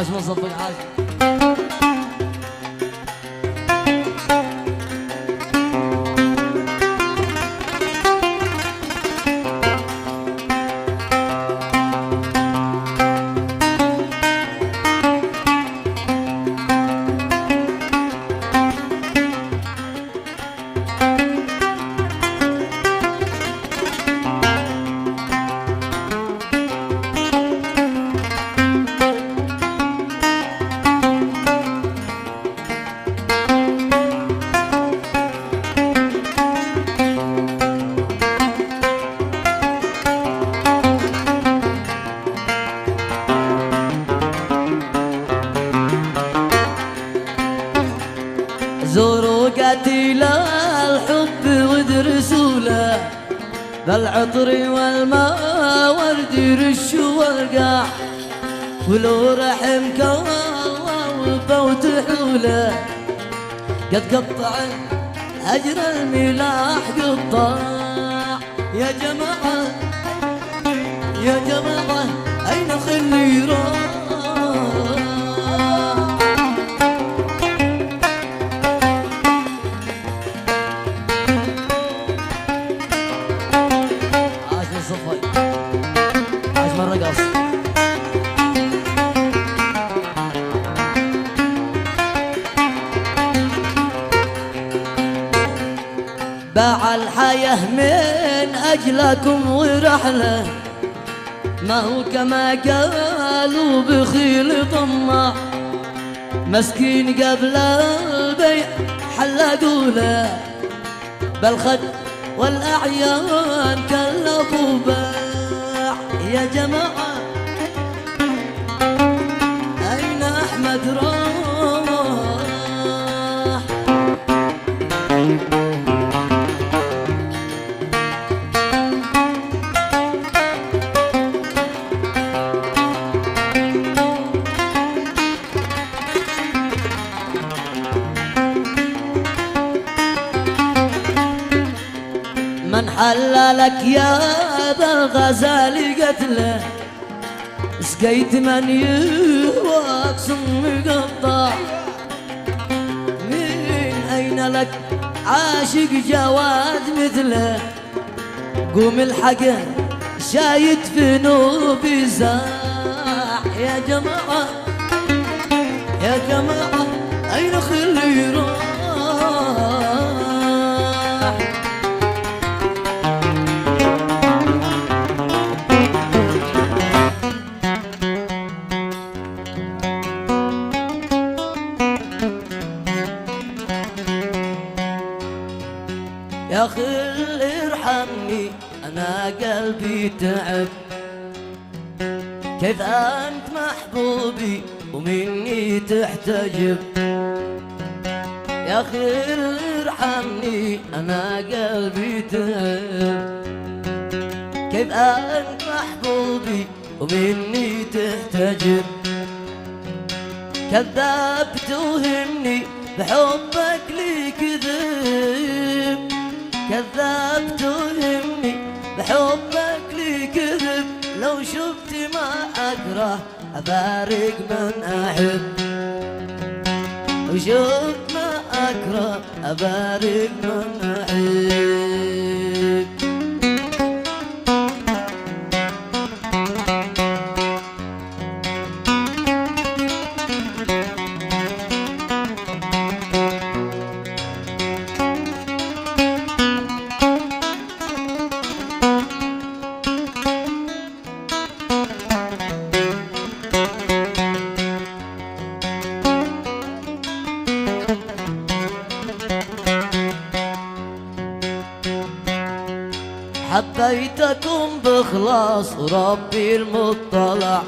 عاش مصطفى عاش. زوروا قتيل الحب وادرسوا له بالعطر والماء ورد يرشوا والقاع، ولو رحمك الله وفوت حوله قد قطع هجر الملاح قطاع. يا جماعة يا جماعة أين خلي يروح؟ عاش مرة قاص. باع الحياة من أجلكم ورحلة، ما هو كما قالوا بخيل طماع، مسكين قبل البيع حلقوا له بالخد والأعيان كلفوا باع. يا جماعة أين أحمد راح؟ من حللك يا ذا الغزال قتله، سقيت من يهواك سم قطاع. من أين لك عاشق جواد مثله، قوم الحقه شايد في نوبي زاح. يا جماعة يا جماعة أين خلي يروح؟ يا خل ارحمني أنا قلبي تعب، كيف أنت محبوبي ومني تحتجب. يا خل ارحمني أنا قلبي تعب، كيف أنت محبوبي ومني تحتجب. كذاب توهمني بحبك لي كذب، كذاب توهمني بحبك لي كذب. لو شفت ما أكره أفارق من أحب، لو شفت ما أكره أفارق من أحب. حبيتكم بخلاص وربي المطلع،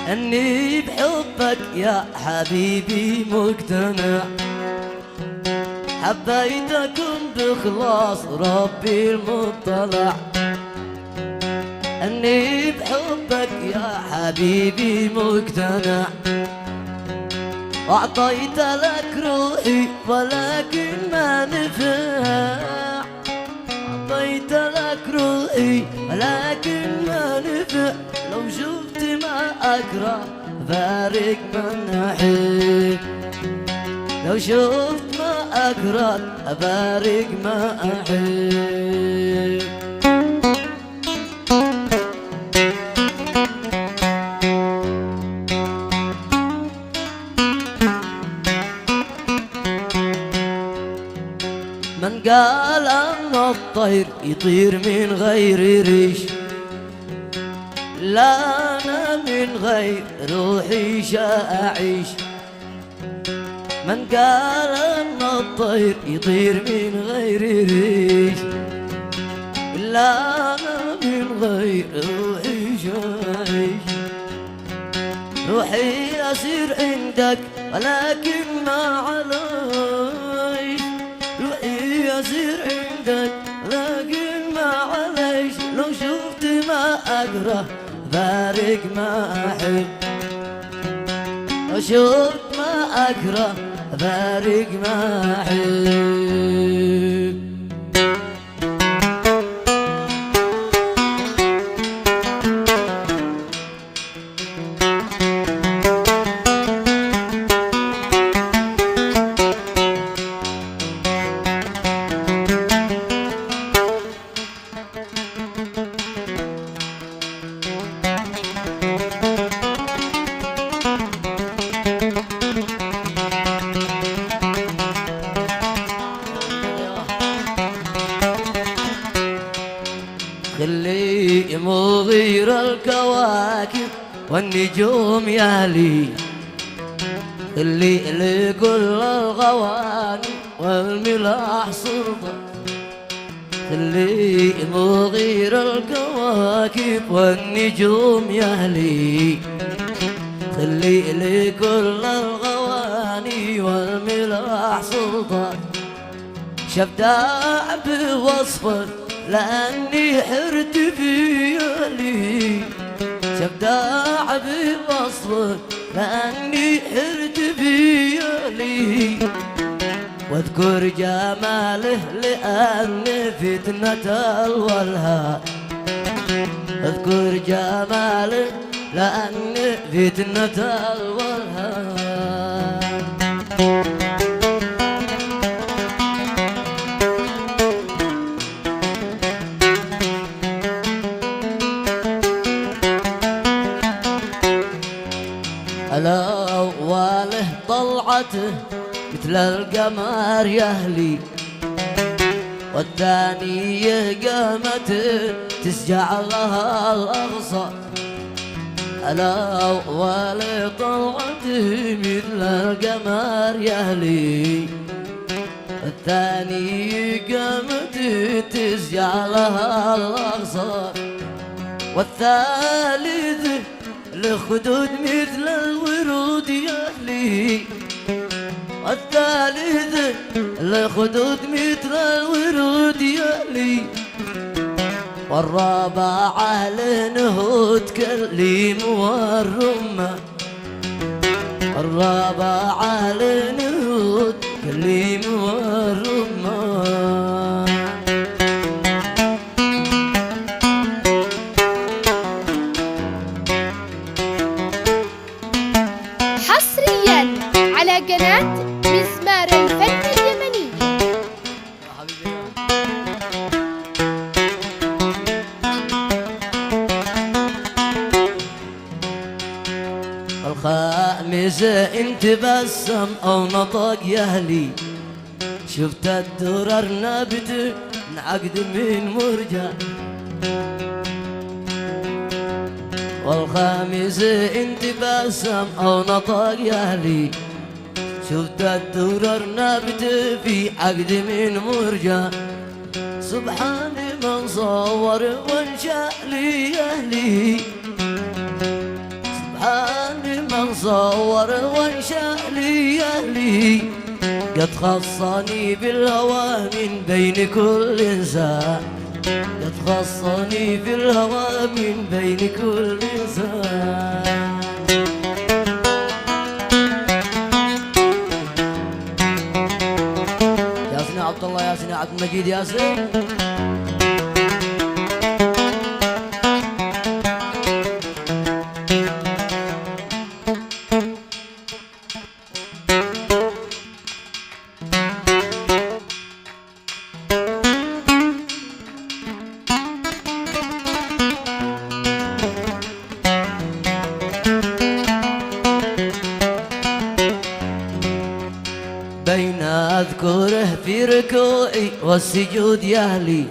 اني بحبك يا حبيبي مقتنع. حبيتكم بخلاص ربي المطلع، اني بحبك يا حبيبي مقتنع. واعطيت لك روحي ولكن ما نفع، اعطيت لك روحي ولكن ما نفع. لو شفت ما اكره أفارق من أحب لو شفت ما أكره أفارق ما أحب من قال أن الطير يطير من غير ريش لا أنا من غير روحي شاء أعيش من قال أن الطير يطير من غير ريش لا أنا من غير روحي شاء أعيش روحي أسير عندك ولكن ما عليش روحي أسير عندك لكن ما عليش لو شفت ما أكره فارق ما أحب لو شفت ما أكره فارق ما أحب خلي مغير الكواكب والنجوم يهلي خلي لكل الغواني والملاح صربة خلي مغير الكواكب والنجوم يهلي خلي لكل الغواني والملاح صربة شبداع بوصفك لأني حرت بيالي شبداع بوصفك لأني حرت بيالي واذكر جماله لأن فتنة الولهاء اذكر جماله لأن فتنة الولهاء الأوله طلعته مثل القمر يهلي والثانية قامته تسجع لها الأغصان الأول طلعته مثل القمر يهلي الثانية قامته تسجع لها الأغصان والثالث لخدود مثل الورود يهلي الثالث لخدود مثل الورود يهلي والرابعة لنهود كالليم والرمان الرابعة لنهود كالليم والرمان على قناة مزمار الفن اليمني. الخامسة إن تبسم أو نطق يهلي شفت الدرر نبت انعقد من مرجان والخامسة إن تبسم أو نطق يهلي شفت الدرر نبت في عقد من مرجان سبحان من صور وانشأ لي يهلي سبحان من صور وانشأ لي يهلي قد خصني بالهوى من بين كل إنسان قد خصني بالهوى من بين كل إنسان ياسين عبد الله ياسين عبد المجيد ياسين أذكره في ركوعي والسجود يهلي،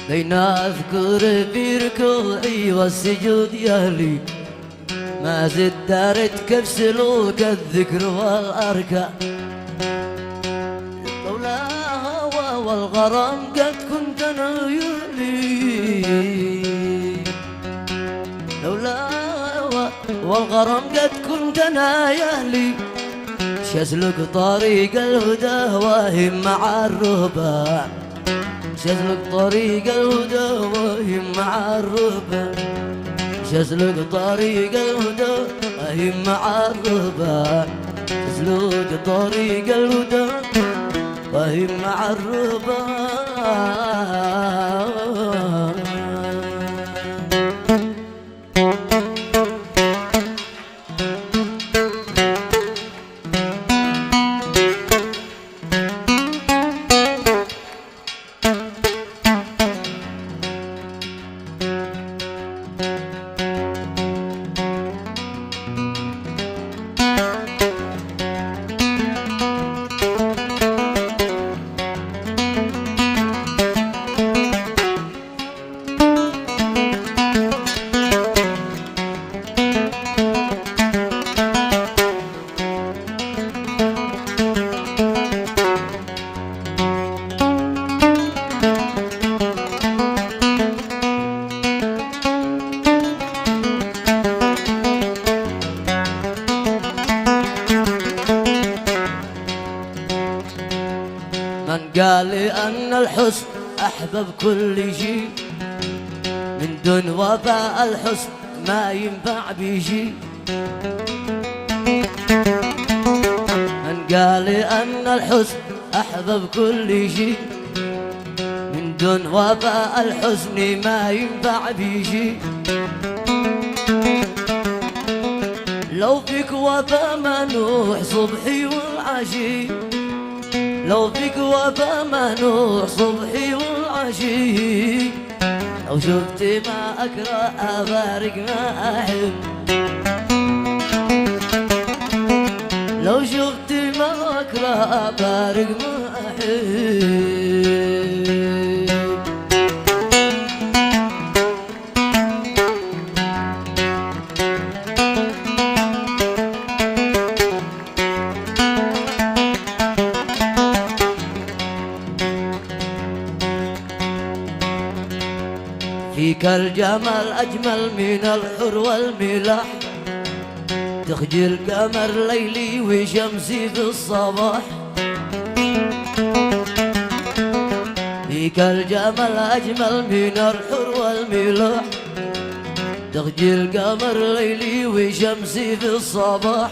لين أذكره في ركوعي والسجود يهلي، ما زد دارت كيف سلوك الذكر والأركان. لولا هوى والغرام قد كنت أنا يهلي، لولا هوى والغرام قد كنت أنا يهلي، شسلك طريق الهدى واهم مع الرهبان، شسلك طريق الهدى واهم مع الرهبان، شسلك طريق الهدى واهم مع الرهبان، شسلك طريق الهدى واهم مع الرهبان. من قال لي أن الحسن أحبب كل شيء، من دون وفاء الحسن ما ينفع بشي. من قال لي أن الحسن أحبب كل شيء، من دون وفاء الحسن ما ينفع بشي. لو فيك وفاء منوح صبحي والعشي، لو فيك وفا منوح صبحي والعشي، لو شفت ما أكره أفارق ما أحب، لو شفت ما أكره أفارق ما أحب. فيك الجمال أجمل من الحر والملاح، تخجي القمر ليلي وشمسي في الصباح. فيك الجمال أجمل من الحر والملاح، تخجي القمر ليلي وشمسي في الصباح.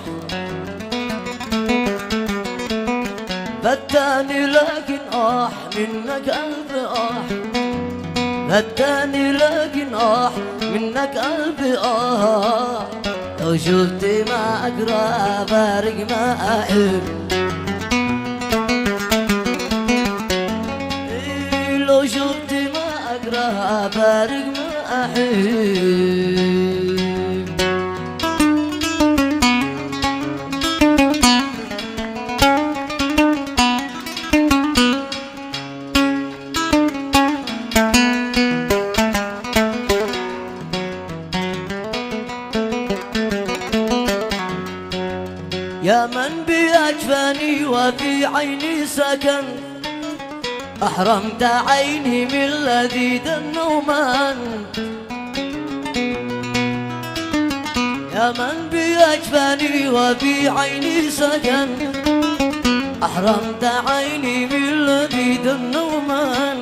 فتاني لكن منك ألف فتاني لكن منك قلبي لو شفت ما أكره فارق ما أحب، لو شفت ما أكره فارق ما أحب. يا من بأجفاني وفي عيني سكن، أحرمت عيني من لذيذ النومان. يا من بأجفاني وفي عيني سكن، أحرمت عيني من لذيذ النومان.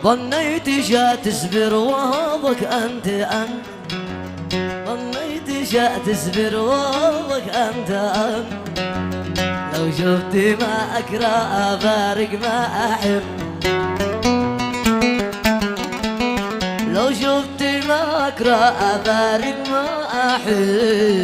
ظنيت شا تصبر وهضك أنت ظنيت شا تصبر وهضك أنت لو شفت ما أكره أفارق ما أحب، لو شفت ما أكره أفارق ما أحب.